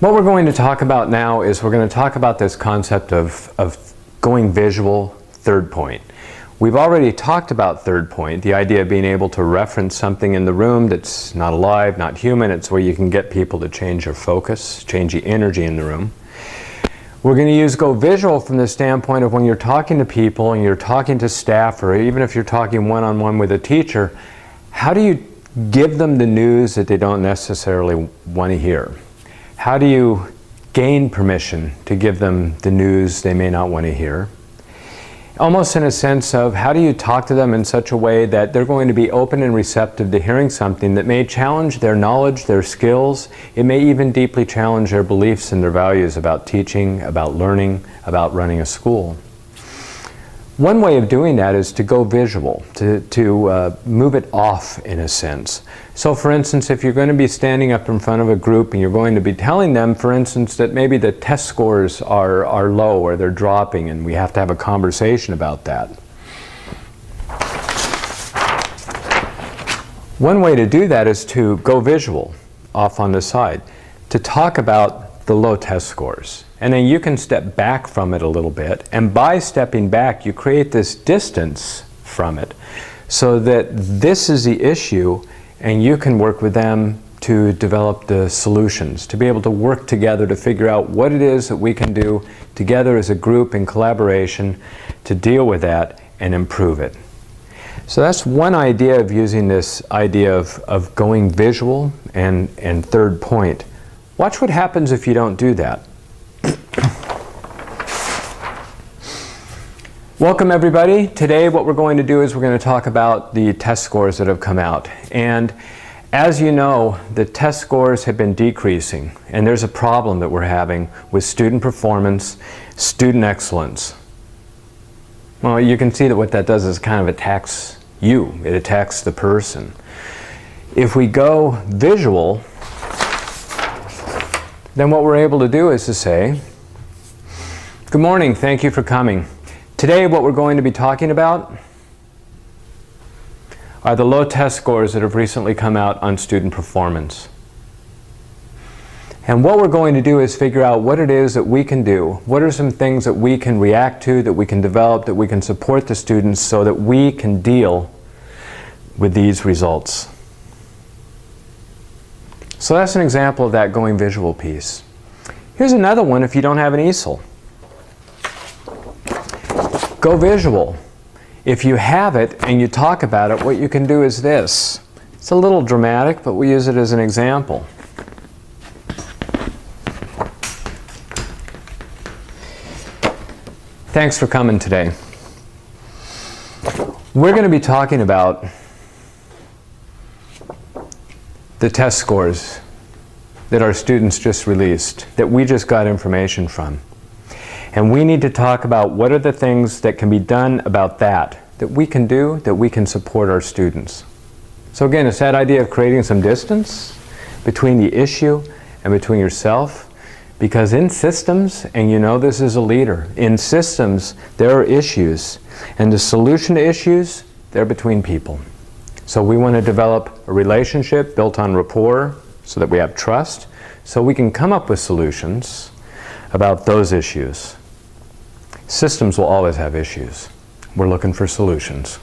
What we're going to talk about now is we're going to talk about this concept of going visual, third point. We've already talked about third point, the idea of being able to reference something in the room that's not alive, not human. It's where you can get people to change their focus, change the energy in the room. We're going to use go visual from the standpoint of when you're talking to people and you're talking to staff, or even if you're talking one-on-one with a teacher, how do you give them the news that they don't necessarily want to hear? How do you gain permission to give them the news they may not want to hear? Almost in a sense of how do you talk to them in such a way that they're going to be open and receptive to hearing something that may challenge their knowledge, their skills. It may even deeply challenge their beliefs and their values about teaching, about learning, about running a school. One way of doing that is to go visual, to move it off in a sense. So for instance, if you're going to be standing up in front of a group and you're going to be telling them, for instance, that maybe the test scores are low or they're dropping and we have to have a conversation about that. One way to do that is to go visual off on the side, to talk about the low test scores. And then you can step back from it a little bit, and by stepping back you create this distance from it so that this is the issue and you can work with them to develop the solutions, to be able to work together to figure out what it is that we can do together as a group in collaboration to deal with that and improve it. So that's one idea of using this idea of going visual and third point. Watch what happens if you don't do that. Welcome everybody. Today what we're going to do is we're going to talk about the test scores that have come out. And as you know, the test scores have been decreasing, and there's a problem that we're having with student performance, student excellence. Well, you can see that what that does is kind of attacks you. It attacks the person. If we go visual, then what we're able to do is to say, good morning, thank you for coming. Today what we're going to be talking about are the low test scores that have recently come out on student performance. And what we're going to do is figure out what it is that we can do. What are some things that we can react to, that we can develop, that we can support the students so that we can deal with these results. So that's an example of that going visual piece. Here's another one if you don't have an easel. Go visual. If you have it and you talk about it, what you can do is this. It's a little dramatic, but we use it as an example. Thanks for coming today. We're going to be talking about the test scores that our students just released, that we just got information from. And we need to talk about what are the things that can be done about that we can do, that we can support our students. So again, it's that idea of creating some distance between the issue and between yourself, because in systems, and you know this as a leader, in systems there are issues, and the solution to issues, they're between people. So we want to develop a relationship built on rapport so that we have trust, so we can come up with solutions about those issues. Systems will always have issues. We're looking for solutions.